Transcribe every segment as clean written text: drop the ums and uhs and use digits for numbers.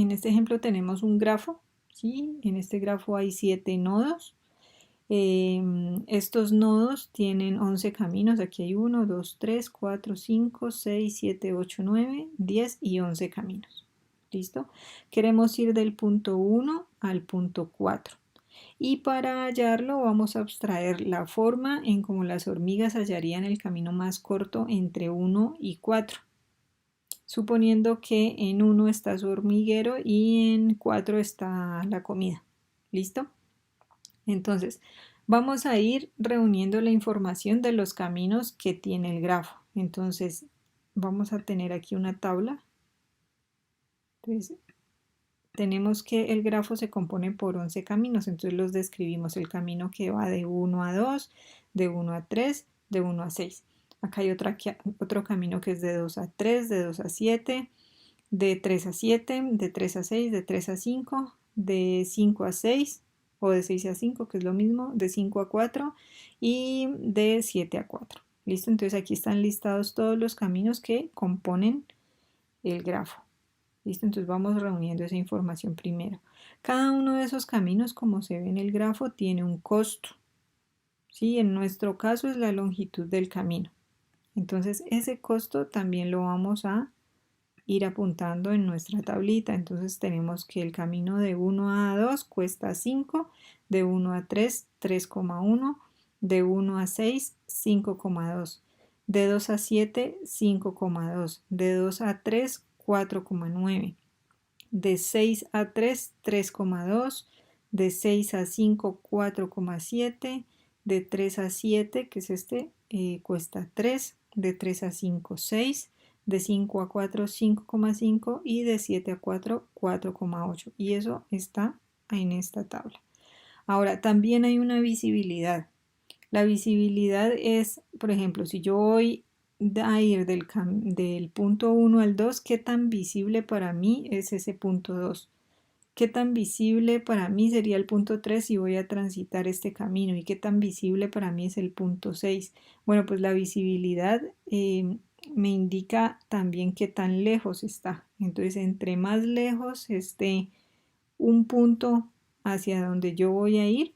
en este ejemplo tenemos un grafo, ¿sí? En este grafo hay 7 nodos. Estos nodos tienen 11 caminos. Aquí hay 1, 2, 3, 4, 5, 6, 7, 8, 9, 10 y 11 caminos. ¿Listo? Queremos ir del punto 1 al punto 4. Y para hallarlo vamos a abstraer la forma en cómo las hormigas hallarían el camino más corto entre 1 y 4. Suponiendo que en 1 está su hormiguero y en 4 está la comida. ¿Listo? Entonces, vamos a ir reuniendo la información de los caminos que tiene el grafo. Entonces, vamos a tener aquí una tabla. Entonces, tenemos que el grafo se compone por 11 caminos. Entonces, los describimos. El camino que va de 1 a 2, de 1 a 3, de 1 a 6. Acá hay otro camino que es de 2 a 3, de 2 a 7, de 3 a 7, de 3 a 6, de 3 a 5, de 5 a 6 o de 6 a 5, que es lo mismo, de 5 a 4 y de 7 a 4. ¿Listo? Entonces aquí están listados todos los caminos que componen el grafo. ¿Listo? Entonces vamos reuniendo esa información primero. Cada uno de esos caminos, como se ve en el grafo, tiene un costo. ¿Sí? En nuestro caso es la longitud del camino. Entonces ese costo también lo vamos a ir apuntando en nuestra tablita. Entonces tenemos que el camino de 1 a 2 cuesta 5, de 1 a 3, 3,1, de 1 a 6, 5,2, de 2 a 7, 5,2, de 2 a 3, 4,9, de 6 a 3, 3,2, de 6 a 5, 4,7, de 3 a 7, que es este, cuesta 3, de 3 a 5, 6, de 5 a 4, 5,5 y de 7 a 4, 4,8. Y eso está en esta tabla. Ahora, también hay una visibilidad. La visibilidad es, por ejemplo, si yo voy a ir del punto 1 al 2, ¿qué tan visible para mí es ese punto 2? ¿Qué tan visible para mí sería el punto 3 si voy a transitar este camino? ¿Y qué tan visible para mí es el punto 6? Bueno, pues la visibilidad me indica también qué tan lejos está. Entonces, entre más lejos esté un punto hacia donde yo voy a ir,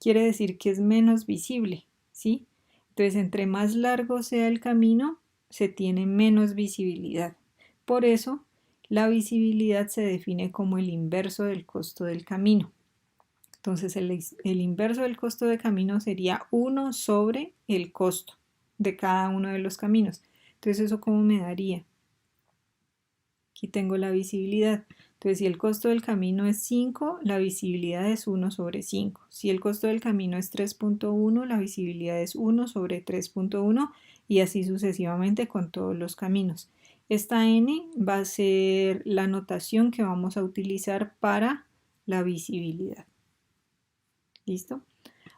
quiere decir que es menos visible, ¿sí? Entonces, entre más largo sea el camino, se tiene menos visibilidad. Por eso, la visibilidad se define como el inverso del costo del camino. Entonces, el inverso del costo de camino sería 1 sobre el costo de cada uno de los caminos. Entonces, ¿eso cómo me daría? Aquí tengo la visibilidad. Entonces, si el costo del camino es 5, la visibilidad es 1 sobre 5. Si el costo del camino es 3,1, la visibilidad es 1 sobre 3,1 y así sucesivamente con todos los caminos. Esta n va a ser la notación que vamos a utilizar para la visibilidad. ¿Listo?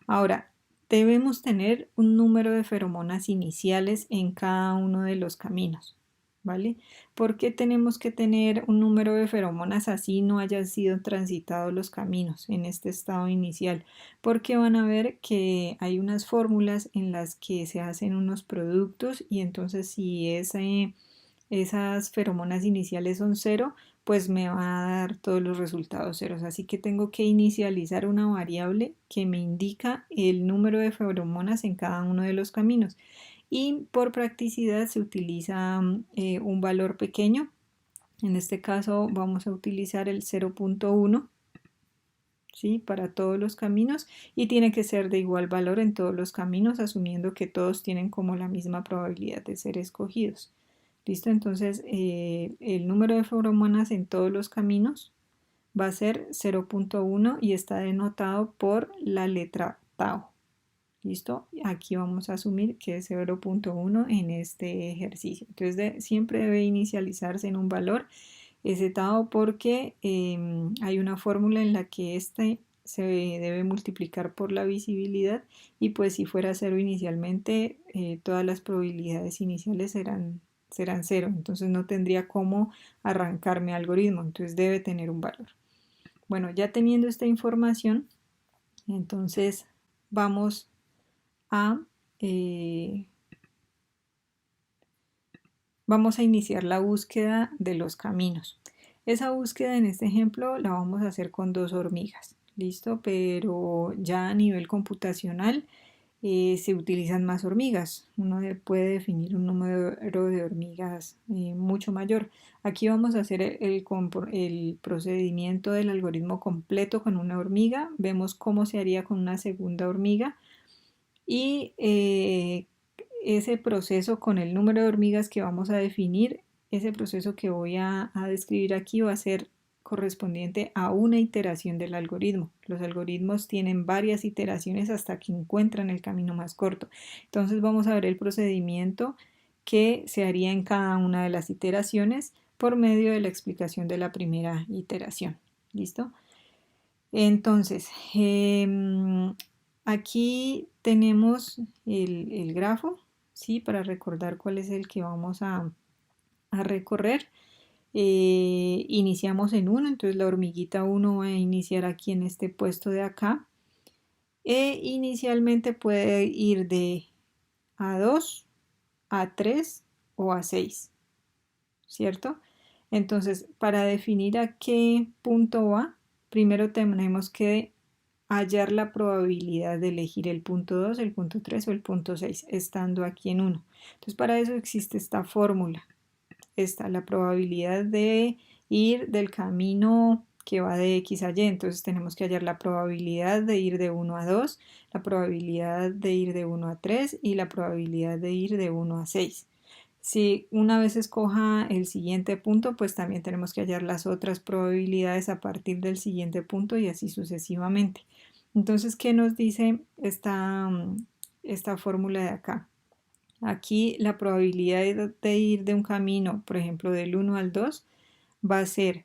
Ahora, debemos tener un número de feromonas iniciales en cada uno de los caminos. ¿Vale? ¿Por qué tenemos que tener un número de feromonas así no hayan sido transitados los caminos en este estado inicial? Porque van a ver que hay unas fórmulas en las que se hacen unos productos y entonces si esas feromonas iniciales son 0, pues me va a dar todos los resultados ceros. Así que tengo que inicializar una variable que me indica el número de feromonas en cada uno de los caminos. Y por practicidad se utiliza un valor pequeño. En este caso vamos a utilizar el 0,1, ¿sí? Para todos los caminos y tiene que ser de igual valor en todos los caminos, asumiendo que todos tienen como la misma probabilidad de ser escogidos. ¿Listo? Entonces el número de feromonas en todos los caminos va a ser 0,1 y está denotado por la letra tau. ¿Listo? Aquí vamos a asumir que es 0,1 en este ejercicio. Entonces siempre debe inicializarse en un valor ese tau porque hay una fórmula en la que este se debe multiplicar por la visibilidad y pues si fuera 0 inicialmente todas las probabilidades iniciales serán 0, entonces no tendría cómo arrancar mi algoritmo, entonces debe tener un valor. Bueno, ya teniendo esta información, entonces vamos a vamos a iniciar la búsqueda de los caminos. Esa búsqueda en este ejemplo la vamos a hacer con 2 hormigas, ¿listo? Pero ya a nivel computacional se utilizan más hormigas. Uno puede definir un número de hormigas mucho mayor. Aquí vamos a hacer el procedimiento del algoritmo completo con una hormiga. Vemos cómo se haría con una segunda hormiga y ese proceso con el número de hormigas que vamos a definir, ese proceso que voy a describir aquí va a ser correspondiente a una iteración del algoritmo. Los algoritmos tienen varias iteraciones hasta que encuentran el camino más corto. Entonces vamos a ver el procedimiento que se haría en cada una de las iteraciones por medio de la explicación de la primera iteración. ¿Listo? Entonces, aquí tenemos el grafo, ¿sí? Para recordar cuál es el que vamos a recorrer. Iniciamos en 1, entonces la hormiguita 1 va a iniciar aquí en este puesto de acá. Inicialmente puede ir de A2, A3 o A6, ¿cierto? Entonces, para definir a qué punto va, primero tenemos que hallar la probabilidad de elegir el punto 2, el punto 3 o el punto 6, estando aquí en 1. Entonces, para eso existe esta fórmula. Esta, la probabilidad de ir del camino que va de X a Y. Entonces, tenemos que hallar la probabilidad de ir de 1 a 2, la probabilidad de ir de 1 a 3 y la probabilidad de ir de 1 a 6. Si una vez escoja el siguiente punto, pues también tenemos que hallar las otras probabilidades a partir del siguiente punto y así sucesivamente. Entonces, ¿qué nos dice esta fórmula de acá? Aquí la probabilidad de ir de un camino, por ejemplo, del 1 al 2, va a ser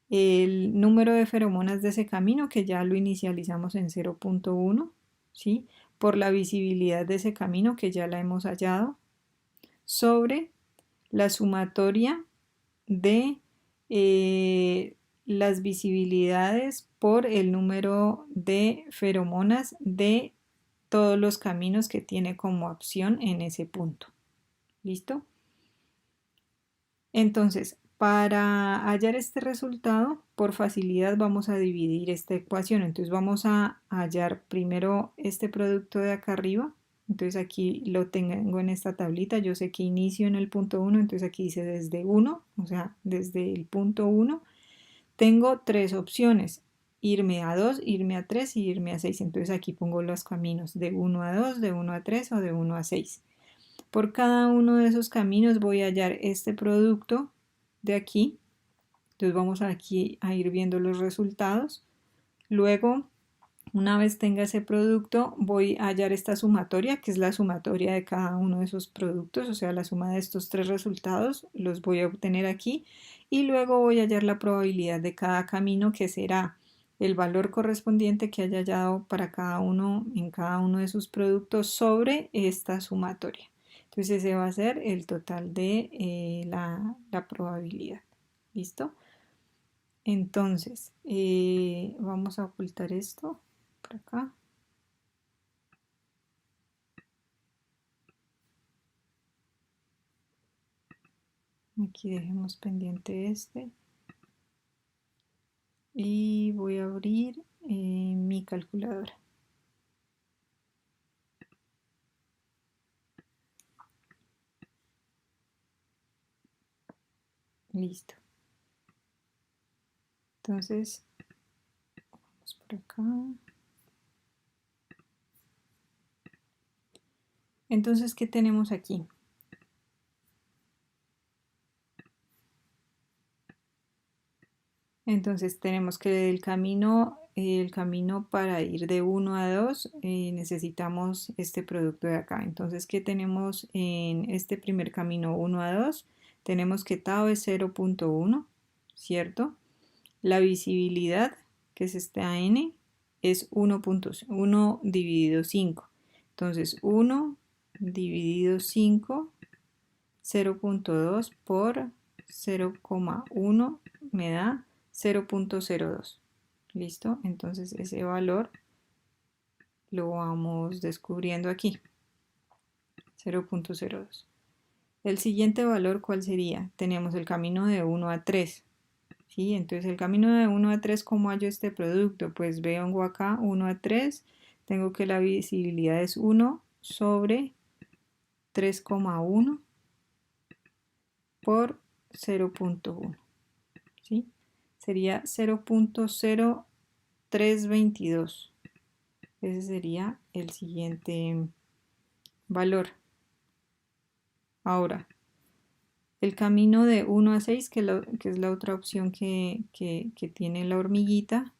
el número de feromonas de ese camino, que ya lo inicializamos en 0.1, ¿sí? Por la visibilidad de ese camino, que ya la hemos hallado, sobre la sumatoria de las visibilidades por el número de feromonas de todos los caminos que tiene como opción en ese punto. ¿Listo? Entonces, para hallar este resultado, por facilidad vamos a dividir esta ecuación. Entonces vamos a hallar primero este producto de acá arriba. Entonces aquí lo tengo en esta tablita. Yo sé que inicio en el punto 1, entonces aquí dice desde 1, o sea, desde el punto 1. Tengo 3 opciones, irme a 2, irme a 3 y irme a 6. Entonces aquí pongo los caminos de 1 a 2, de 1 a 3 o de 1 a 6. Por cada uno de esos caminos voy a hallar este producto de aquí. Entonces vamos aquí a ir viendo los resultados. Luego, una vez tenga ese producto, voy a hallar esta sumatoria, que es la sumatoria de cada uno de esos productos, o sea, la suma de estos 3 resultados, los voy a obtener aquí. Y luego voy a hallar la probabilidad de cada camino, que será el valor correspondiente que haya hallado para cada uno en cada uno de sus productos sobre esta sumatoria. Entonces ese va a ser el total de la probabilidad. ¿Listo? Entonces, vamos a ocultar esto por acá. Aquí dejemos pendiente este. Y voy a abrir mi calculadora. Listo. Entonces, vamos por acá. Entonces, ¿qué tenemos aquí? Entonces tenemos que el camino para ir de 1 a 2 necesitamos este producto de acá. Entonces, ¿qué tenemos en este primer camino 1 a 2? Tenemos que tau es 0.1, ¿cierto? La visibilidad, que es esta n, es 1 dividido 5. Entonces, 1 dividido 5, 0.2 por 0,1 me da 0.02. ¿Listo? Entonces ese valor lo vamos descubriendo aquí. 0.02. El siguiente valor, ¿cuál sería? Tenemos el camino de 1 a 3. ¿sí? Entonces el camino de 1 a 3, ¿cómo hallo este producto? Pues vengo acá, 1 a 3, tengo que la visibilidad es 1 sobre 3,1 por 0.1, ¿sí? Sería 0.0322. Ese sería el siguiente valor. Ahora, el camino de 1 a 6, que es la otra opción que tiene la hormiguita,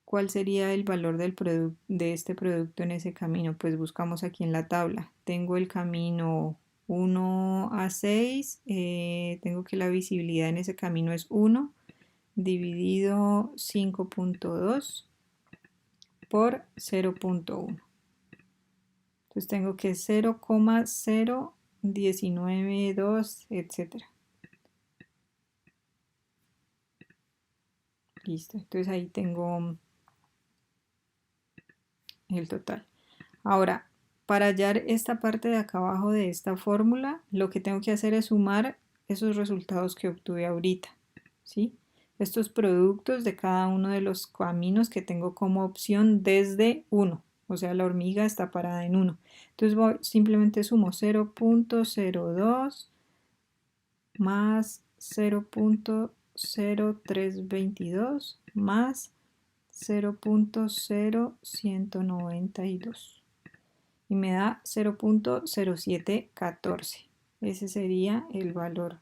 ¿cuál sería el valor de este producto en ese camino? Pues buscamos aquí en la tabla. Tengo el camino 1 a 6, tengo que la visibilidad en ese camino es 1 dividido 5.2 por 0.1. Entonces tengo que 0,0192, etc. Listo, entonces ahí tengo el total. Ahora, para hallar esta parte de acá abajo de esta fórmula, lo que tengo que hacer es sumar esos resultados que obtuve ahorita, ¿sí? Estos productos de cada uno de los caminos que tengo como opción desde 1, o sea, la hormiga está parada en 1. Entonces simplemente sumo 0.02 más 0.0322 más 0.0192 y me da 0.0714. Ese sería el valor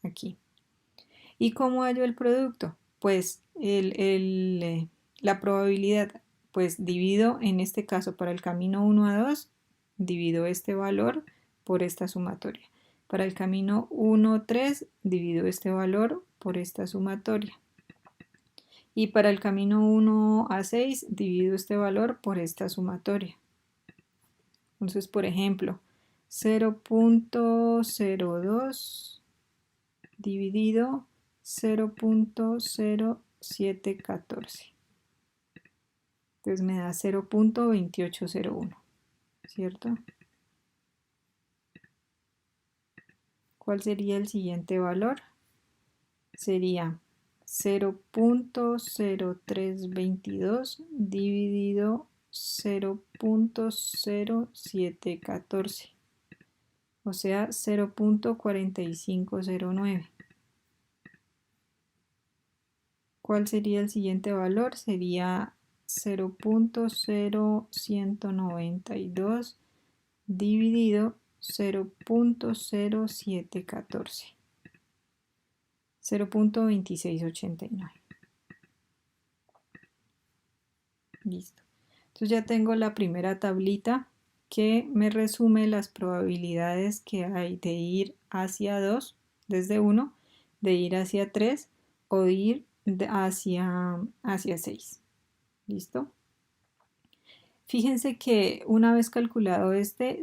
aquí. ¿Y cómo hallo el producto? Pues la probabilidad, pues divido en este caso para el camino 1 a 2, divido este valor por esta sumatoria. Para el camino 1 a 3, divido este valor por esta sumatoria. Y para el camino 1 a 6, divido este valor por esta sumatoria. Entonces, por ejemplo, 0.02 dividido 0.0714. Entonces me da 0.2801, ¿cierto? ¿Cuál sería el siguiente valor? Sería 0.0322 dividido 0.0714, o sea 0.4509. ¿Cuál sería el siguiente valor? Sería 0.0192 dividido 0.0714, 0.2689. Listo. Entonces ya tengo la primera tablita que me resume las probabilidades que hay de ir hacia 2 desde 1, de ir hacia 3 o de ir hacia 6. ¿Listo? Fíjense que una vez calculado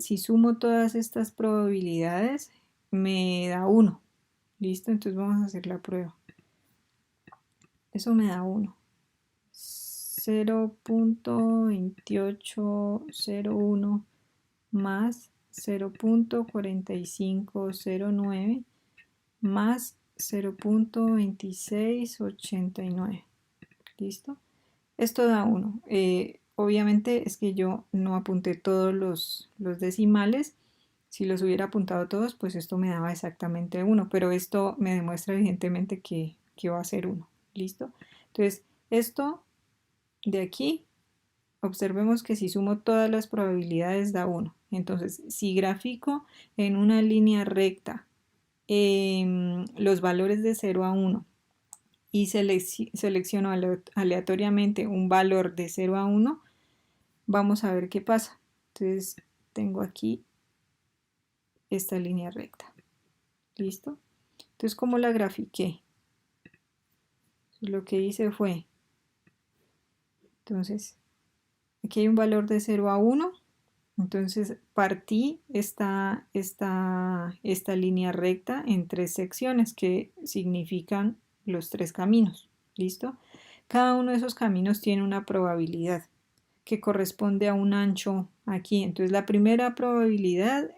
si sumo todas estas probabilidades, me da 1. ¿Listo? Entonces vamos a hacer la prueba. Eso me da 1. 0.2801 más 0.4509 más 0.2689. ¿Listo? Esto da 1. Obviamente es que yo no apunté todos los decimales. Si los hubiera apuntado todos, pues esto me daba exactamente 1, pero esto me demuestra evidentemente que va a ser 1. ¿Listo? Entonces, esto de aquí, observemos que si sumo todas las probabilidades da 1. Entonces, si grafico en una línea recta los valores de 0 a 1 y selecciono aleatoriamente un valor de 0 a 1, vamos a ver qué pasa. Entonces, tengo aquí esta línea recta. ¿Listo? Entonces, ¿cómo la grafiqué? Lo que hice fue, entonces, aquí hay un valor de 0 a 1, entonces partí esta línea recta en 3 secciones que significan los 3 caminos. ¿Listo? Cada uno de esos caminos tiene una probabilidad que corresponde a un ancho aquí. Entonces la primera probabilidad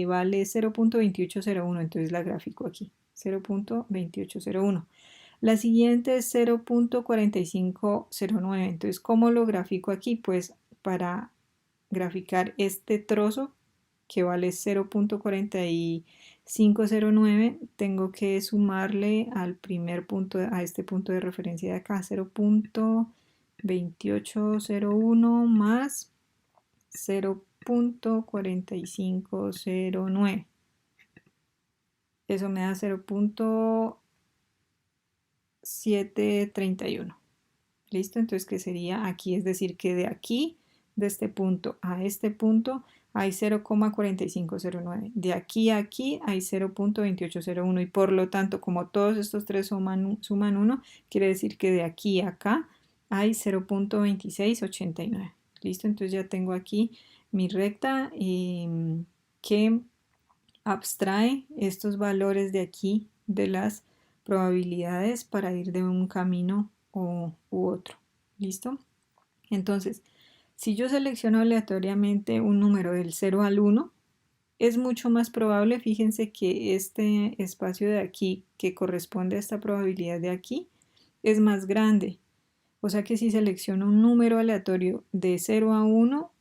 vale 0.2801, entonces la gráfico aquí, 0.2801. La siguiente es 0.4509. Entonces, ¿cómo lo grafico aquí? Pues para graficar este trozo que vale 0.4509, tengo que sumarle al primer punto, a este punto de referencia de acá, 0.2801 más 0.4509. Eso me da 0.731. ¿Listo? Entonces, ¿qué sería aquí? Es decir, que de aquí, de este punto a este punto, hay 0,4509. De aquí a aquí hay 0.2801 y por lo tanto, como todos estos tres suman 1, quiere decir que de aquí a acá hay 0.2689. ¿Listo? Entonces ya tengo aquí mi recta que abstrae estos valores de aquí de las probabilidades para ir de un camino u otro. ¿Listo? Entonces, si yo selecciono aleatoriamente un número del 0 al 1, es mucho más probable, fíjense que este espacio de aquí que corresponde a esta probabilidad de aquí es más grande. O sea que si selecciono un número aleatorio de 0 a 1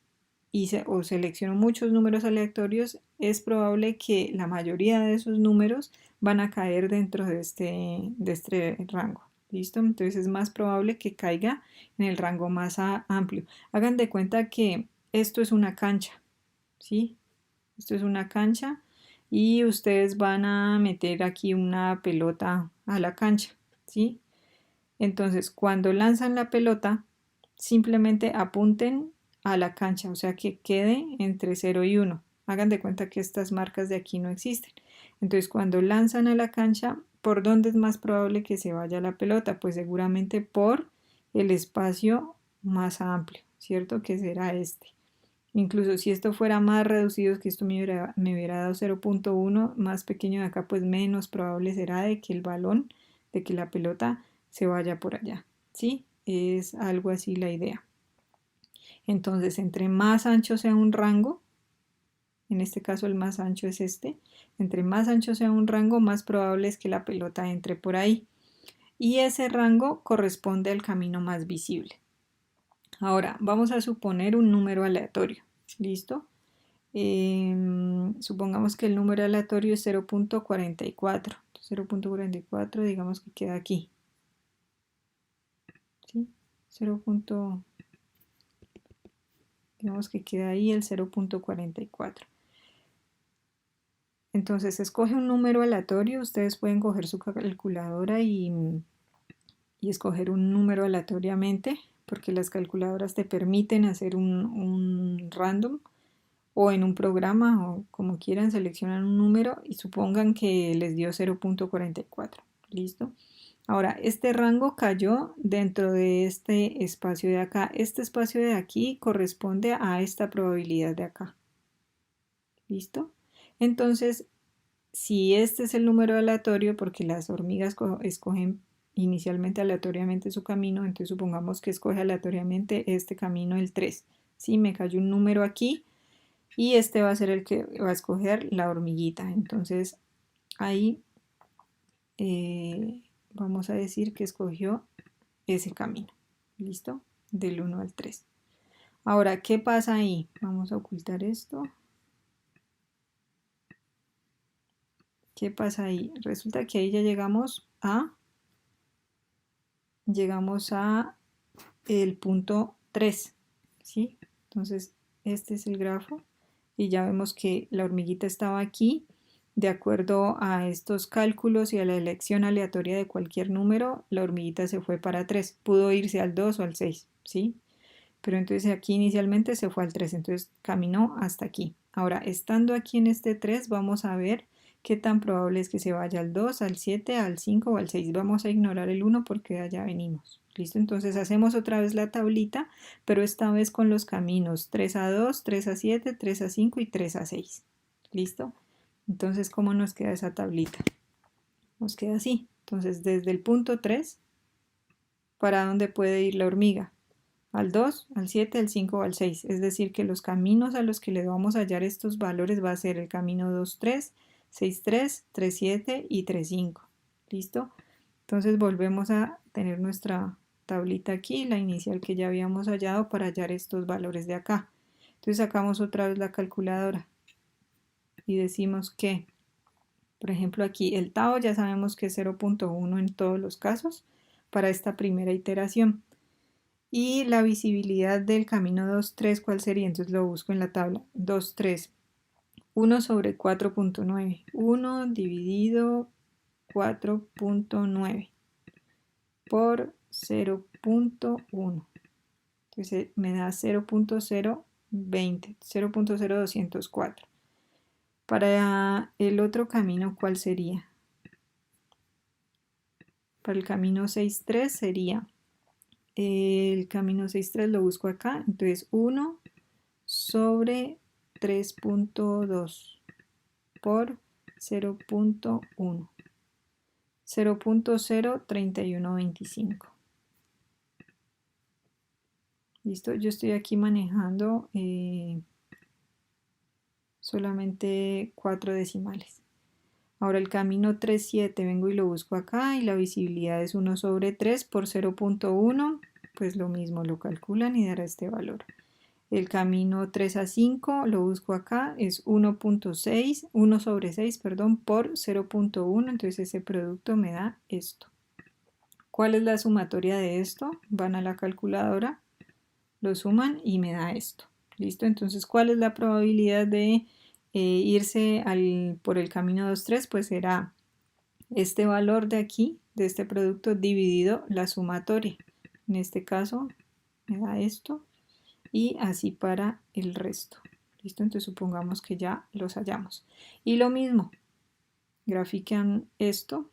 o selecciono muchos números aleatorios, es probable que la mayoría de esos números van a caer dentro de este rango. ¿Listo? Entonces es más probable que caiga en el rango más amplio. Hagan de cuenta que esto es una cancha, ¿sí? Esto es una cancha y ustedes van a meter aquí una pelota a la cancha, ¿sí? Entonces, cuando lanzan la pelota, simplemente apunten a la cancha, o sea que quede entre 0 y 1. Hagan de cuenta que estas marcas de aquí no existen. Entonces, cuando lanzan a la cancha, ¿por dónde es más probable que se vaya la pelota? Pues seguramente por el espacio más amplio, ¿cierto? Que será este. Incluso si esto fuera más reducido, que esto me hubiera dado 0.1 más pequeño de acá, pues menos probable será de que el balón, de que la pelota se vaya por allá. ¿Sí? Es algo así la idea. Entonces, entre más ancho sea un rango, en este caso el más ancho es este, entre más ancho sea un rango, más probable es que la pelota entre por ahí. Y ese rango corresponde al camino más visible. Ahora, vamos a suponer un número aleatorio. ¿Listo? Supongamos que el número aleatorio es 0.44. 0.44 digamos que queda aquí. ¿Sí? 0. Digamos que queda ahí el 0.44. Entonces escoge un número aleatorio. Ustedes pueden coger su calculadora y escoger un número aleatoriamente, porque las calculadoras te permiten hacer un random, o en un programa o como quieran seleccionan un número y supongan que les dio 0.44. ¿Listo? Ahora, este rango cayó dentro de este espacio de acá. Este espacio de aquí corresponde a esta probabilidad de acá. ¿Listo? Entonces, si este es el número aleatorio, porque las hormigas escogen inicialmente aleatoriamente su camino, entonces supongamos que escoge aleatoriamente este camino, el 3. Si me cayó un número aquí y este va a ser el que va a escoger la hormiguita. Entonces, ahí vamos a decir que escogió ese camino. ¿Listo? Del 1 al 3. Ahora, ¿qué pasa ahí? Vamos a ocultar esto. ¿Qué pasa ahí? Resulta que ahí ya llegamos a el punto 3, ¿sí? Entonces, este es el grafo y ya vemos que la hormiguita estaba aquí. De acuerdo a estos cálculos y a la elección aleatoria de cualquier número, la hormiguita se fue para 3. Pudo irse al 2 o al 6, ¿sí? Pero entonces aquí inicialmente se fue al 3, entonces caminó hasta aquí. Ahora, estando aquí en este 3, vamos a ver qué tan probable es que se vaya al 2, al 7, al 5 o al 6. Vamos a ignorar el 1 porque de allá venimos. ¿Listo? Entonces hacemos otra vez la tablita, pero esta vez con los caminos 3 a 2, 3 a 7, 3 a 5 y 3 a 6. ¿Listo? Entonces, ¿cómo nos queda esa tablita? Nos queda así. Entonces, desde el punto 3, ¿para dónde puede ir la hormiga? Al 2, al 7, al 5 o al 6. Es decir, que los caminos a los que le vamos a hallar estos valores va a ser el camino 2, 3, 6,3, 3,7 y 3,5. ¿Listo? Entonces volvemos a tener nuestra tablita aquí, la inicial que ya habíamos hallado para hallar estos valores de acá. Entonces sacamos otra vez la calculadora y decimos que, por ejemplo, aquí el tau ya sabemos que es 0,1 en todos los casos para esta primera iteración. Y la visibilidad del camino 2, 3, ¿cuál sería? Entonces lo busco en la tabla. 2, 3. 1 sobre 4,9. 1 dividido 4,9 por 0,1. Entonces me da 0,020, 0,0204. Para el otro camino, ¿cuál sería? Para el camino 6,3 sería, el camino 6,3 lo busco acá, entonces 1 sobre 3,2 por 0,1. 0,03125. Listo, yo estoy aquí manejando solamente 4 decimales. Ahora el camino 3,7 vengo y lo busco acá y la visibilidad es 1 sobre 3 por 0,1, pues lo mismo lo calculan y dará este valor. El camino 3 a 5 lo busco acá, es 1,6, 1 sobre 6, perdón, por 0,1, entonces ese producto me da esto. ¿Cuál es la sumatoria de esto? Van a la calculadora, lo suman y me da esto. ¿Listo? Entonces, ¿cuál es la probabilidad de irse por el camino 2, 3? Pues será este valor de aquí, de este producto, dividido la sumatoria. En este caso, me da esto. Y así para el resto. ¿Listo? Entonces supongamos que ya los hallamos. Y lo mismo, grafican esto.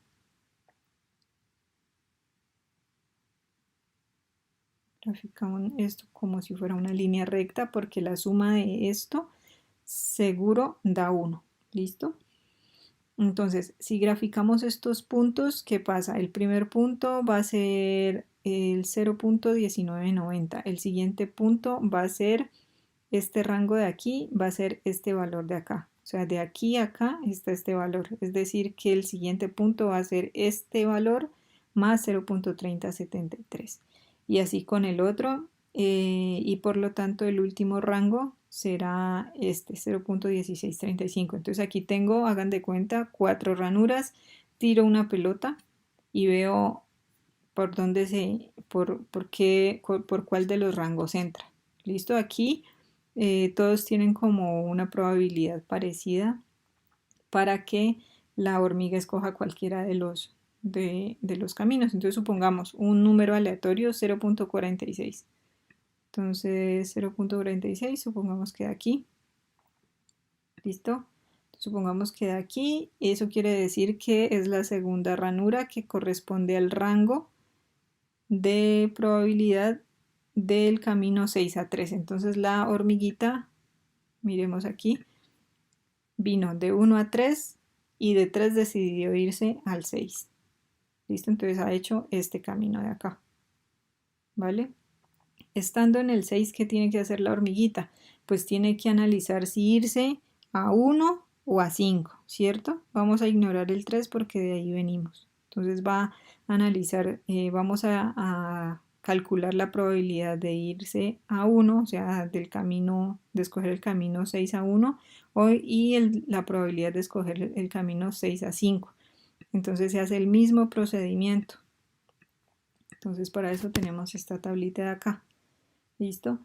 Graficamos esto como si fuera una línea recta porque la suma de esto seguro da 1. ¿Listo? Entonces, si graficamos estos puntos, ¿qué pasa? El primer punto va a ser el 0,1990. El siguiente punto va a ser este rango de aquí, va a ser este valor de acá. O sea, de aquí a acá está este valor. Es decir, que el siguiente punto va a ser este valor más 0,3073. Y así con el otro. Y por lo tanto el último rango será este 0,1635. Entonces aquí tengo, hagan de cuenta, 4 ranuras. Tiro una pelota y veo por dónde por cuál de los rangos entra. ¿Listo? Aquí todos tienen como una probabilidad parecida para que la hormiga escoja cualquiera de los caminos. Entonces supongamos un número aleatorio 0,46. Entonces 0,46 supongamos que de aquí. ¿Listo? Supongamos que de aquí, eso quiere decir que es la segunda ranura que corresponde al rango de probabilidad del camino 6 a 3. Entonces la hormiguita, miremos aquí, vino de 1 a 3 y de 3 decidió irse al 6. ¿Listo? Entonces ha hecho este camino de acá. ¿Vale? Estando en el 6, ¿qué tiene que hacer la hormiguita? Pues tiene que analizar si irse a 1 o a 5, ¿cierto? Vamos a ignorar el 3 porque de ahí venimos. Entonces va a analizar, vamos a calcular la probabilidad de irse a 1, o sea, del camino, de escoger el camino 6 a 1, y la probabilidad de escoger el camino 6 a 5. Entonces se hace el mismo procedimiento. Entonces para eso tenemos esta tablita de acá. ¿Listo?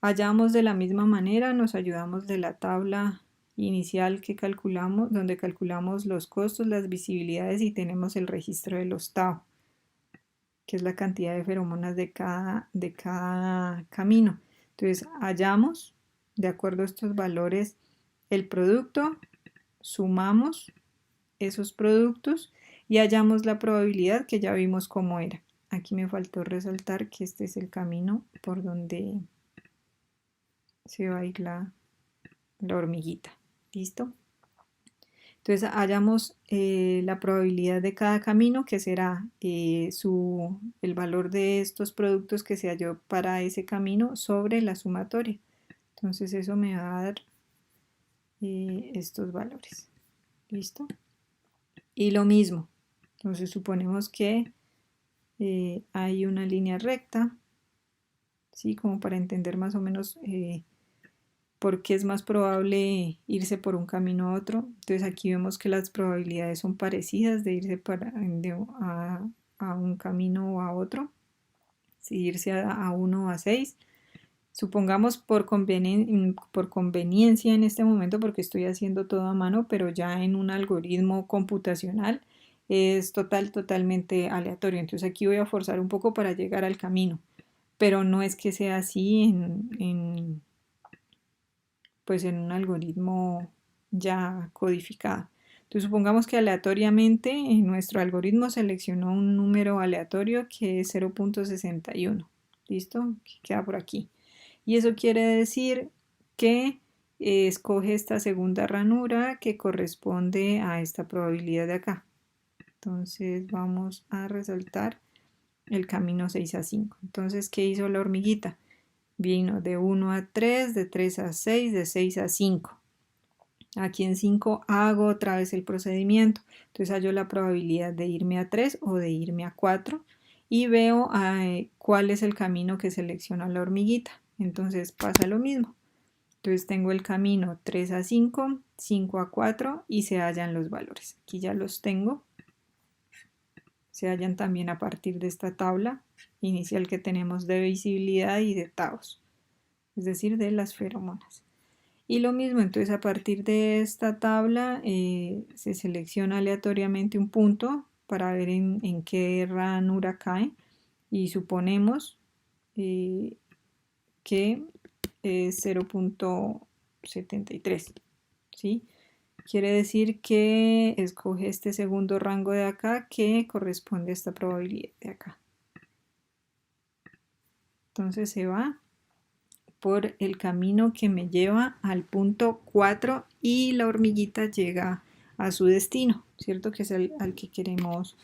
Hallamos de la misma manera, nos ayudamos de la tabla inicial que calculamos, donde calculamos los costos, las visibilidades y tenemos el registro de los tau, que es la cantidad de feromonas de cada camino. Entonces hallamos, de acuerdo a estos valores, el producto, sumamos esos productos y hallamos la probabilidad que ya vimos cómo era. Aquí me faltó resaltar que este es el camino por donde se va a ir la hormiguita. ¿Listo? Entonces hallamos la probabilidad de cada camino, que será el valor de estos productos que se halló para ese camino sobre la sumatoria. Entonces eso me va a dar estos valores. ¿Listo? Y lo mismo. Entonces suponemos que hay una línea recta, ¿sí? Como para entender más o menos por qué es más probable irse por un camino a otro. Entonces aquí vemos que las probabilidades son parecidas de irse a un camino o a otro, si irse a 1 o a 6. Supongamos por conveniencia en este momento, porque estoy haciendo todo a mano, pero ya en un algoritmo computacional es totalmente aleatorio. Entonces aquí voy a forzar un poco para llegar al camino, pero no es que sea así pues en un algoritmo ya codificado. Entonces supongamos que aleatoriamente en nuestro algoritmo seleccionó un número aleatorio que es 0.61. ¿Listo? Que queda por aquí. Y eso quiere decir que escoge esta segunda ranura que corresponde a esta probabilidad de acá. Entonces vamos a resaltar el camino 6 a 5. Entonces, ¿qué hizo la hormiguita? Vino de 1 a 3, de 3 a 6, de 6 a 5. Aquí en 5 hago otra vez el procedimiento. Entonces hallo la probabilidad de irme a 3 o de irme a 4 y veo cuál es el camino que selecciona la hormiguita. Entonces pasa lo mismo. Entonces tengo el camino 3 a 5, 5 a 4 y se hallan los valores. Aquí ya los tengo. Se hallan también a partir de esta tabla inicial que tenemos de visibilidad y de TAOS, es decir, de las feromonas. Y lo mismo, entonces a partir de esta tabla se selecciona aleatoriamente un punto para ver en qué ranura cae y suponemos que es 0.73, ¿sí? Quiere decir que escoge este segundo rango de acá que corresponde a esta probabilidad de acá. Entonces se va por el camino que me lleva al punto 4 y la hormiguita llega a su destino, ¿cierto? Que es al que queremos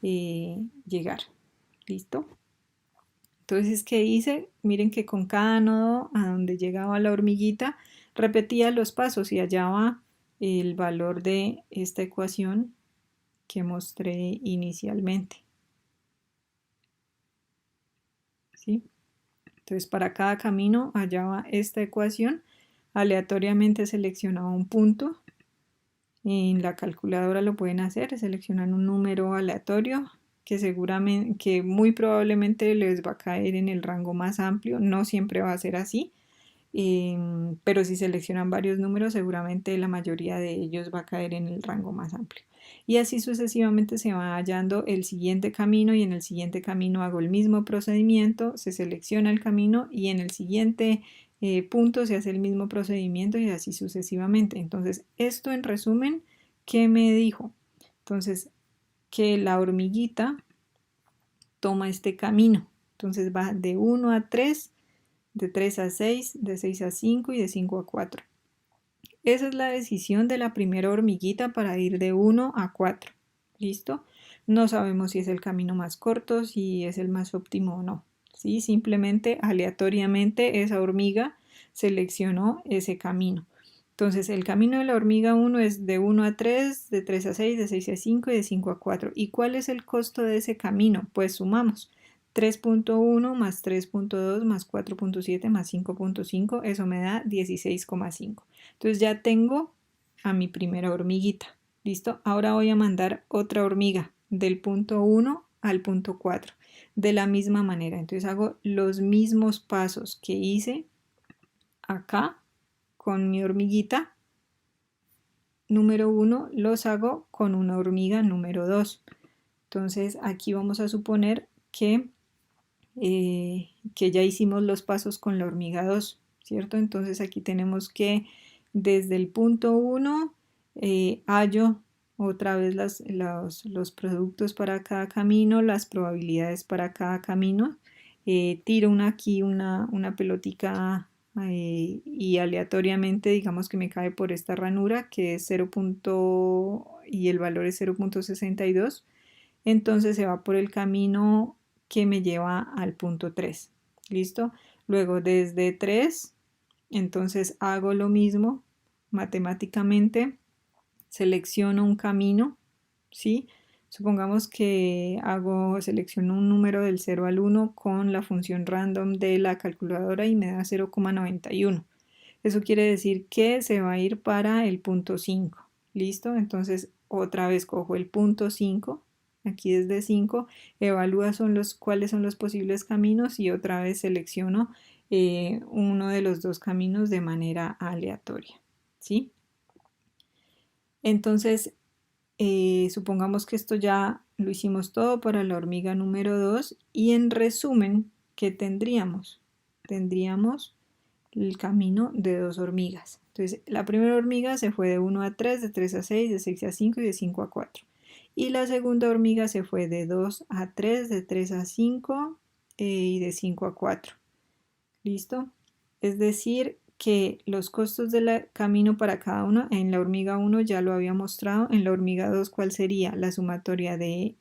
llegar. ¿Listo? Entonces, ¿qué hice? Miren que con cada nodo a donde llegaba la hormiguita, repetía los pasos y hallaba el valor de esta ecuación que mostré inicialmente. ¿Sí? Entonces, para cada camino hallaba esta ecuación, aleatoriamente seleccionaba un punto. En la calculadora lo pueden hacer, seleccionan un número aleatorio que muy probablemente les va a caer en el rango más amplio, no siempre va a ser así, pero si seleccionan varios números seguramente la mayoría de ellos va a caer en el rango más amplio. Y así sucesivamente se va hallando el siguiente camino y en el siguiente camino hago el mismo procedimiento, se selecciona el camino y en el siguiente punto se hace el mismo procedimiento y así sucesivamente. Entonces, esto en resumen, ¿qué me dijo? Entonces, que la hormiguita toma este camino. Entonces va de 1 a 3, de 3 a 6, de 6 a 5 y de 5 a 4. Esa es la decisión de la primera hormiguita para ir de 1 a 4. ¿Listo? No sabemos si es el camino más corto, si es el más óptimo o no. ¿Sí? Simplemente aleatoriamente esa hormiga seleccionó ese camino. Entonces el camino de la hormiga 1 es de 1 a 3, de 3 a 6, de 6 a 5 y de 5 a 4. ¿Y cuál es el costo de ese camino? Pues sumamos. 3.1 más 3.2 más 4.7 más 5.5, eso me da 16,5. Entonces ya tengo a mi primera hormiguita. ¿Listo? Ahora voy a mandar otra hormiga del punto 1 al punto 4 de la misma manera. Entonces hago los mismos pasos que hice acá con mi hormiguita número 1, los hago con una hormiga número 2. Entonces aquí vamos a suponer que ya hicimos los pasos con la hormiga 2, ¿cierto? Entonces aquí tenemos que desde el punto 1 hallo otra vez los productos para cada camino, las probabilidades para cada camino, tiro aquí una pelotica y aleatoriamente digamos que me cae por esta ranura que es 0. Y el valor es 0.62, entonces se va por el camino que me lleva al punto 3. ¿Listo? Luego desde 3, entonces hago lo mismo matemáticamente, selecciono un camino, ¿sí? Supongamos que selecciono un número del 0 al 1 con la función random de la calculadora y me da 0,91. Eso quiere decir que se va a ir para el punto 5. ¿Listo? Entonces otra vez cojo el punto 5, aquí desde 5, evalúa cuáles son los posibles caminos y otra vez selecciono uno de los dos caminos de manera aleatoria. ¿Sí? Entonces, supongamos que esto ya lo hicimos todo para la hormiga número 2 y en resumen, ¿qué tendríamos? Tendríamos el camino de dos hormigas. Entonces, la primera hormiga se fue de 1 a 3, de 3 a 6, de 6 a 5 y de 5 a 4. Y la segunda hormiga se fue de 2 a 3, de 3 a 5 y de 5 a 4. ¿Listo? Es decir, que los costos del camino para cada uno, en la hormiga 1 ya lo había mostrado, en la hormiga 2, ¿cuál sería? La sumatoria de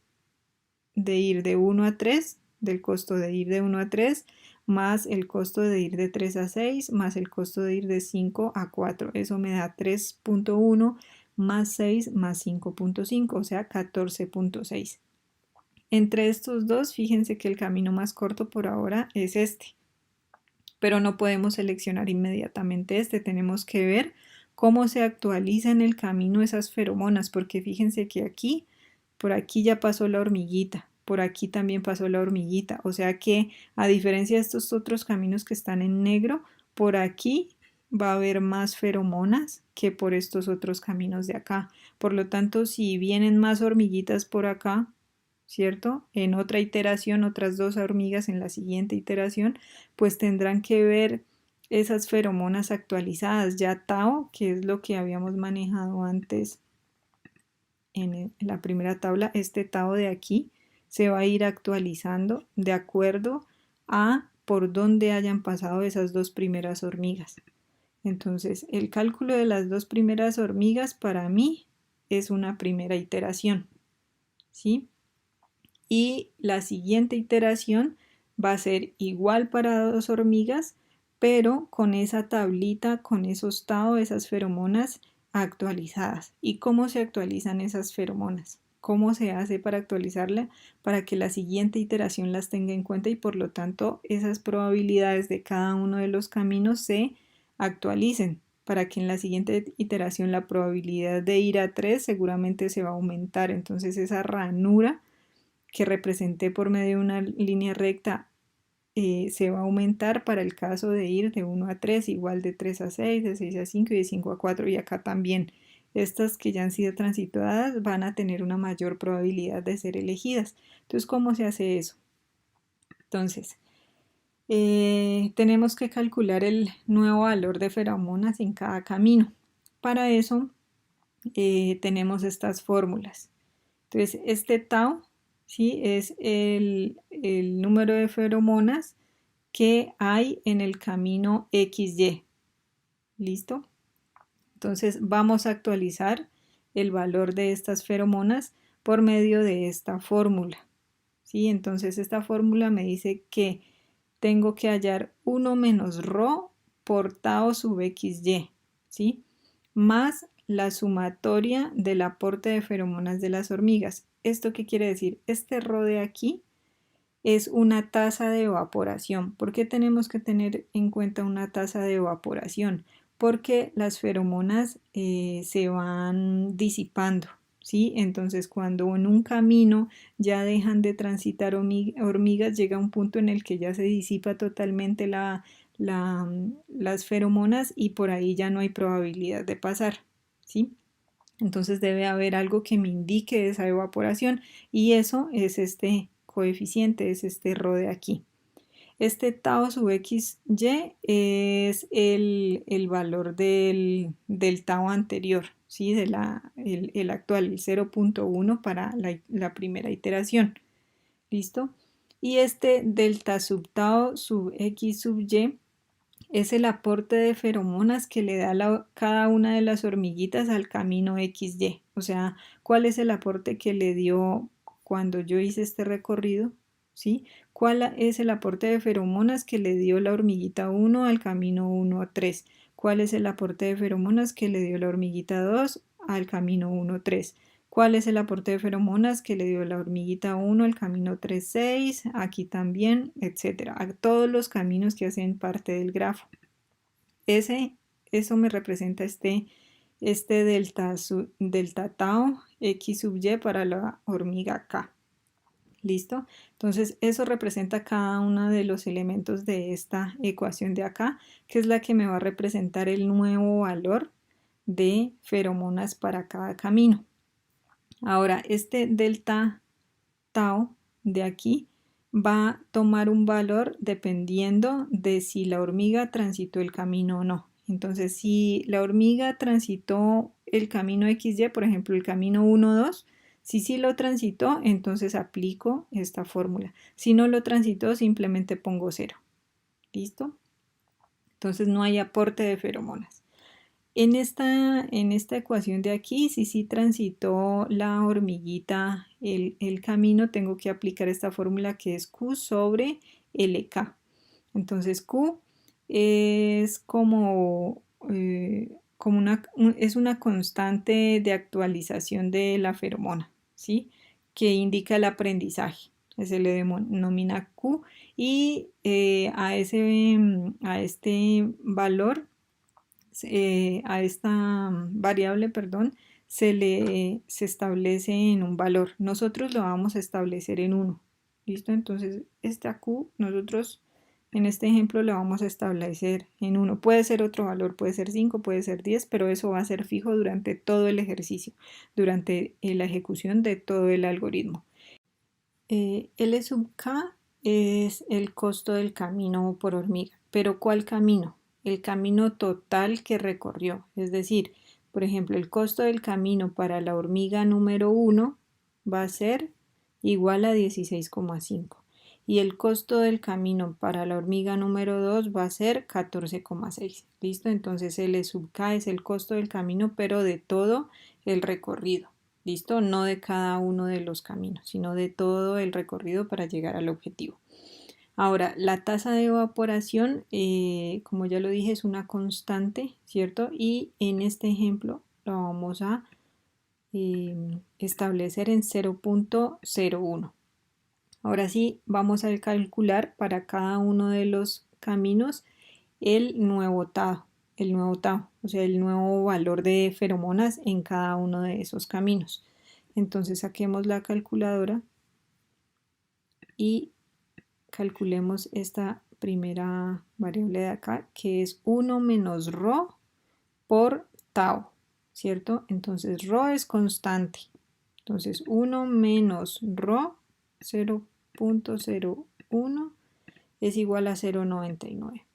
ir de 1 a 3, del costo de ir de 1 a 3, más el costo de ir de 3 a 6, más el costo de ir de 5 a 4. Eso me da 3.1 más 6 más 5.5, o sea, 14.6. Entre estos dos, fíjense que el camino más corto por ahora es este, pero no podemos seleccionar inmediatamente este, tenemos que ver cómo se actualiza en el camino esas feromonas, porque fíjense que aquí, por aquí ya pasó la hormiguita, por aquí también pasó la hormiguita, o sea que a diferencia de estos otros caminos que están en negro, por aquí va a haber más feromonas que por estos otros caminos de acá. Por lo tanto, si vienen más hormiguitas por acá, ¿cierto? En otra iteración, otras dos hormigas en la siguiente iteración, pues tendrán que ver esas feromonas actualizadas. Ya Tao, que es lo que habíamos manejado antes en la primera tabla, este Tao de aquí se va a ir actualizando de acuerdo a por dónde hayan pasado esas dos primeras hormigas. Entonces, el cálculo de las dos primeras hormigas para mí es una primera iteración, ¿sí? Y la siguiente iteración va a ser igual para dos hormigas, pero con esa tablita, con esos TAO, esas feromonas actualizadas. ¿Y cómo se actualizan esas feromonas? ¿Cómo se hace para actualizarla? Para que la siguiente iteración las tenga en cuenta y por lo tanto esas probabilidades de cada uno de los caminos se actualicen. Para que en la siguiente iteración la probabilidad de ir a 3 seguramente se va a aumentar. Entonces esa ranura que representé por medio de una línea recta se va a aumentar para el caso de ir de 1 a 3, igual de 3 a 6, de 6 a 5 y de 5 a 4. Y acá también estas que ya han sido transitadas van a tener una mayor probabilidad de ser elegidas. Entonces, ¿cómo se hace eso? Entonces, tenemos que calcular el nuevo valor de feromonas en cada camino. Para eso tenemos estas fórmulas. Entonces, este tau, ¿sí? Es el número de feromonas que hay en el camino XY. ¿Listo? Entonces, vamos a actualizar el valor de estas feromonas por medio de esta fórmula. ¿Sí? Entonces, esta fórmula me dice que tengo que hallar 1 menos ρ por tau sub XY, ¿sí? Más la sumatoria del aporte de feromonas de las hormigas. ¿Esto qué quiere decir? Este ρ de aquí es una tasa de evaporación. ¿Por qué tenemos que tener en cuenta una tasa de evaporación? Porque las feromonas se van disipando, ¿sí? Entonces, cuando en un camino ya dejan de transitar hormigas, llega un punto en el que ya se disipa totalmente las feromonas y por ahí ya no hay probabilidad de pasar, ¿sí? Entonces debe haber algo que me indique esa evaporación y eso es este coeficiente, es este ρ de aquí. Este tau sub xy es el valor del tau anterior, ¿sí? El actual, el 0.1 para la primera iteración. ¿Listo? Y este delta sub tau sub x sub y es el aporte de feromonas que le da cada una de las hormiguitas al camino XY. O sea, ¿cuál es el aporte que le dio cuando yo hice este recorrido? ¿Sí? ¿Cuál es el aporte de feromonas que le dio la hormiguita 1 al camino 1 a 3? ¿Cuál es el aporte de feromonas que le dio la hormiguita 2 al camino 1, 3. ¿Cuál es el aporte de feromonas que le dio la hormiguita 1, el camino 3, 6, aquí también, etcétera? A todos los caminos que hacen parte del grafo. Eso me representa este delta tau x sub y para la hormiga K. ¿Listo? Entonces eso representa cada uno de los elementos de esta ecuación de acá, que es la que me va a representar el nuevo valor de feromonas para cada camino. Ahora, este delta tau de aquí va a tomar un valor dependiendo de si la hormiga transitó el camino o no. Entonces, si la hormiga transitó el camino XY, por ejemplo, el camino 1, 2, si sí lo transitó, entonces aplico esta fórmula. Si no lo transitó, simplemente pongo 0. ¿Listo? Entonces no hay aporte de feromonas. En esta ecuación de aquí, si sí transitó la hormiguita el camino, tengo que aplicar esta fórmula que es Q sobre LK. Entonces Q es es una constante de actualización de la feromona, ¿sí? Que indica el aprendizaje. Se le denomina Q y a este valor, a esta variable, perdón, se establece en un valor. Nosotros lo vamos a establecer en 1. ¿Listo? Entonces, esta Q nosotros en este ejemplo lo vamos a establecer en 1. Puede ser otro valor, puede ser 5, puede ser 10, pero eso va a ser fijo durante todo el ejercicio, durante la ejecución de todo el algoritmo. L sub K es el costo del camino por hormiga. ¿Pero cuál camino? El camino total que recorrió. Es decir, por ejemplo, el costo del camino para la hormiga número 1 va a ser igual a 16,5. Y el costo del camino para la hormiga número 2 va a ser 14,6. ¿Listo? Entonces L sub K es el costo del camino, pero de todo el recorrido. ¿Listo? No de cada uno de los caminos, sino de todo el recorrido para llegar al objetivo. Ahora, la tasa de evaporación, como ya lo dije, es una constante, ¿cierto? Y en este ejemplo lo vamos a establecer en 0,01. Ahora sí, vamos a calcular para cada uno de los caminos el nuevo tau, o sea, el nuevo valor de feromonas en cada uno de esos caminos. Entonces saquemos la calculadora y calculemos esta primera variable de acá, que es 1 menos ρ por tau, ¿cierto? Entonces ρ es constante. Entonces 1 menos ρ, 0,01, es igual a 0,99.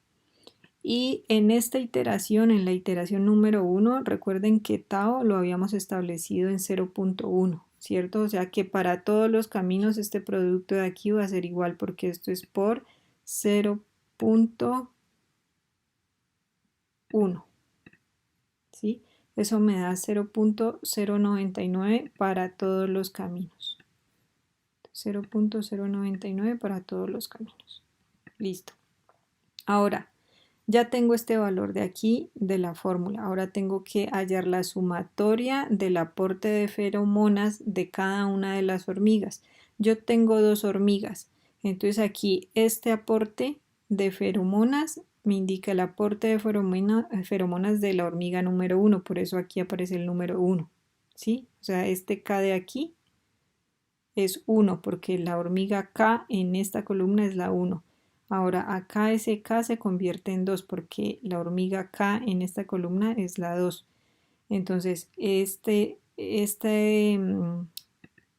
Y en esta iteración, en la iteración número 1, recuerden que tau lo habíamos establecido en 0,1, ¿cierto? O sea que para todos los caminos este producto de aquí va a ser igual porque esto es por 0,1, ¿sí? Eso me da 0,099 para todos los caminos. 0,099 para todos los caminos. Listo. Ahora, ya tengo este valor de aquí de la fórmula. Ahora tengo que hallar la sumatoria del aporte de feromonas de cada una de las hormigas. Yo tengo 2 hormigas. Entonces aquí este aporte de feromonas me indica el aporte de feromonas de la hormiga número 1. Por eso aquí aparece el número 1. ¿Sí? O sea, este K de aquí es 1 porque la hormiga K en esta columna es la 1. Ahora acá ese K se convierte en 2 porque la hormiga K en esta columna es la 2. Entonces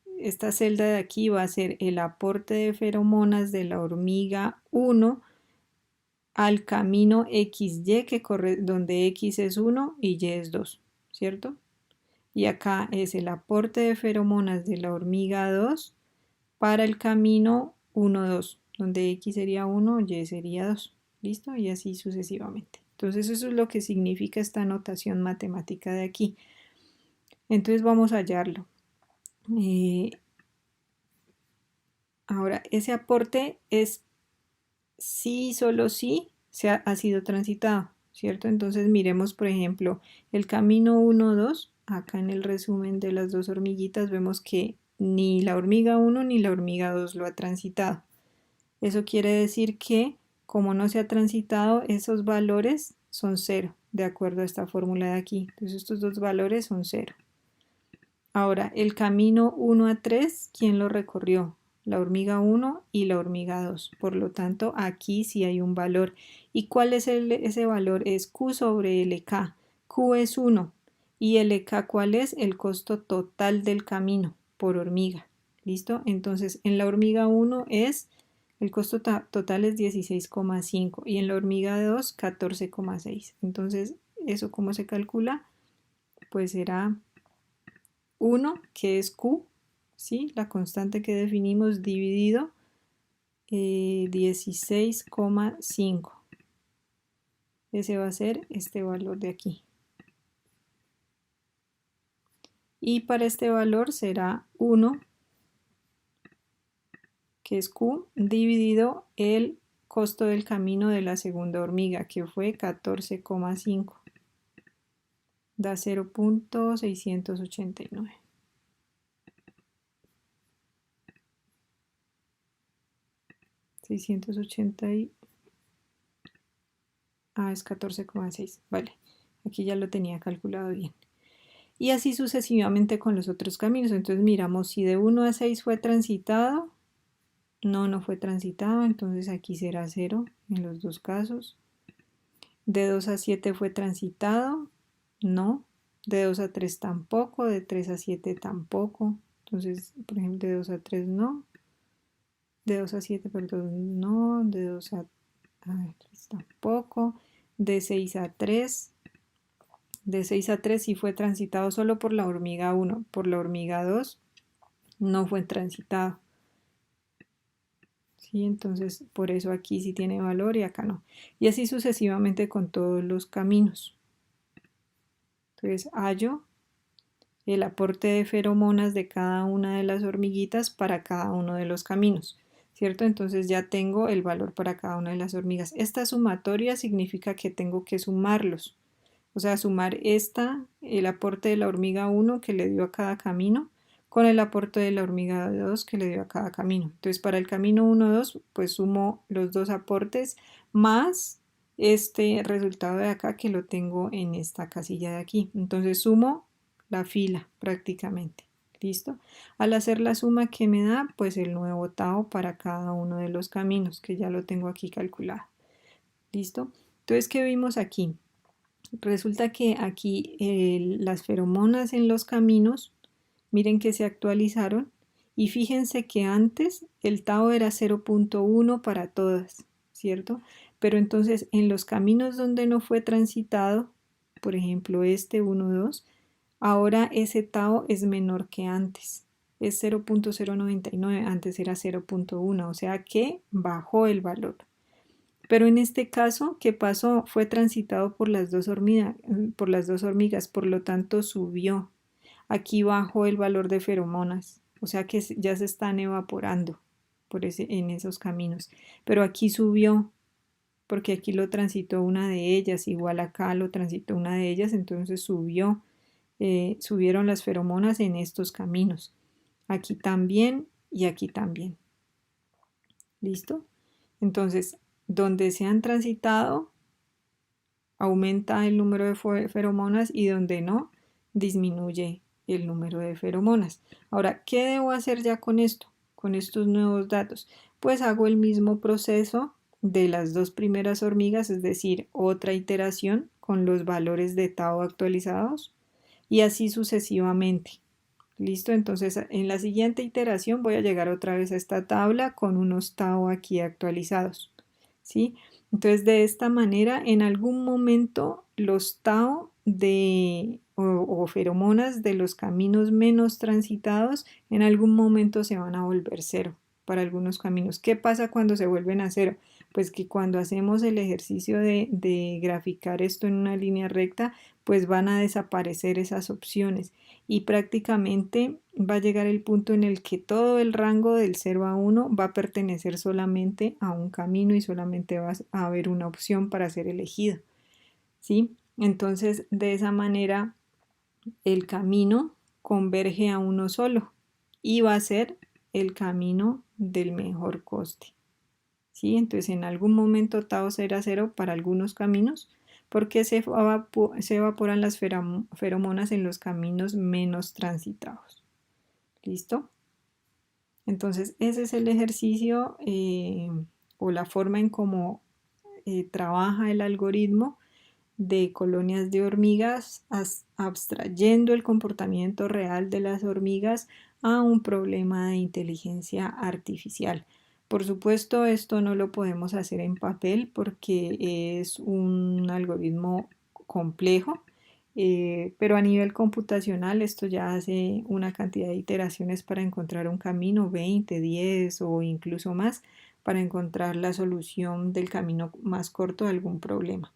esta celda de aquí va a ser el aporte de feromonas de la hormiga 1 al camino XY que corre donde X es 1 y Y es 2, ¿cierto? Y acá es el aporte de feromonas de la hormiga 2 para el camino 1, 2, donde X sería 1, Y sería 2. ¿Listo? Y así sucesivamente. Entonces eso es lo que significa esta notación matemática de aquí. Entonces vamos a hallarlo. Ahora, ese aporte es sí, solo sí ha sido transitado, ¿cierto? Entonces miremos, por ejemplo, el camino 1, 2 acá en el resumen de las dos hormiguitas vemos que ni la hormiga 1 ni la hormiga 2 lo ha transitado. Eso quiere decir que como no se ha transitado, esos valores son 0, de acuerdo a esta fórmula de aquí. Entonces estos dos valores son 0. Ahora, el camino 1 a 3, ¿quién lo recorrió? La hormiga 1 y la hormiga 2. Por lo tanto, aquí sí hay un valor. ¿Y cuál es ese valor? Es Q sobre LK. Q es 1. ¿Y LK cuál es? El costo total del camino por hormiga. ¿Listo? Entonces, en la hormiga 1 es, el costo total es 16,5 y en la hormiga 2, 14,6. Entonces, ¿eso cómo se calcula? Pues será 1, que es Q, ¿sí? La constante que definimos, dividido 16,5. Ese va a ser este valor de aquí. Y para este valor será 1, que es Q, dividido el costo del camino de la segunda hormiga, que fue 14,5. Da 0,689. Es 14,6. Vale, aquí ya lo tenía calculado bien. Y así sucesivamente con los otros caminos. Entonces miramos si de 1 a 6 fue transitado. No fue transitado, entonces aquí será 0 en los dos casos. De 2 a 7 fue transitado. No. De 2 a 3 tampoco. De 3 a 7 tampoco. Entonces, por ejemplo, de 2 a 3 no. De 2 a 7, perdón, no. De 2 a 3 tampoco. De 6 a 3. De 6 a 3 sí fue transitado solo por la hormiga 1. Por la hormiga 2 no fue transitado. ¿Sí? Entonces, por eso aquí sí tiene valor y acá no. Y así sucesivamente con todos los caminos. Entonces, hallo el aporte de feromonas de cada una de las hormiguitas para cada uno de los caminos, ¿cierto? Entonces ya tengo el valor para cada una de las hormigas. Esta sumatoria significa que tengo que sumarlos. O sea, sumar el aporte de la hormiga 1 que le dio a cada camino, con el aporte de la hormiga 2 que le dio a cada camino. Entonces, para el camino 1, 2, pues sumo los dos aportes más este resultado de acá que lo tengo en esta casilla de aquí. Entonces, sumo la fila prácticamente. ¿Listo? Al hacer la suma que me da, pues el nuevo tau para cada uno de los caminos, que ya lo tengo aquí calculado. ¿Listo? Entonces, ¿qué vimos aquí? Resulta que aquí las feromonas en los caminos, miren que se actualizaron y fíjense que antes el tau era 0,1 para todas, ¿cierto? Pero entonces en los caminos donde no fue transitado, por ejemplo este 1, 2, ahora ese tau es menor que antes. Es 0,099, antes era 0,1, o sea que bajó el valor. Pero en este caso, ¿qué pasó? Fue transitado por las dos hormigas, por lo tanto subió. Aquí bajó el valor de feromonas, o sea que ya se están evaporando en esos caminos. Pero aquí subió, porque aquí lo transitó una de ellas, igual acá lo transitó una de ellas, entonces subieron las feromonas en estos caminos. Aquí también y aquí también. ¿Listo? Entonces, donde se han transitado, aumenta el número de feromonas y donde no, disminuye el número de feromonas. Ahora, ¿qué debo hacer ya con esto? Con estos nuevos datos. Pues hago el mismo proceso de las dos primeras hormigas, es decir, otra iteración con los valores de tau actualizados y así sucesivamente. ¿Listo? Entonces, en la siguiente iteración voy a llegar otra vez a esta tabla con unos tau aquí actualizados. ¿Sí? Entonces, de esta manera, en algún momento los tau o feromonas de los caminos menos transitados, en algún momento se van a volver cero para algunos caminos. ¿Qué pasa cuando se vuelven a cero? Pues que cuando hacemos el ejercicio de graficar esto en una línea recta, pues van a desaparecer esas opciones y prácticamente va a llegar el punto en el que todo el rango del 0 a 1 va a pertenecer solamente a un camino y solamente va a haber una opción para ser elegida, ¿sí? Entonces, de esa manera el camino converge a uno solo y va a ser el camino del mejor coste. ¿Sí? Entonces en algún momento tau será cero para algunos caminos porque se evaporan las feromonas en los caminos menos transitados. ¿Listo? Entonces ese es el ejercicio o la forma en cómo trabaja el algoritmo de colonias de hormigas, abstrayendo el comportamiento real de las hormigas a un problema de inteligencia artificial. Por supuesto, esto no lo podemos hacer en papel porque es un algoritmo complejo, pero a nivel computacional esto ya hace una cantidad de iteraciones para encontrar un camino, 20, 10 o incluso más, para encontrar la solución del camino más corto de algún problema.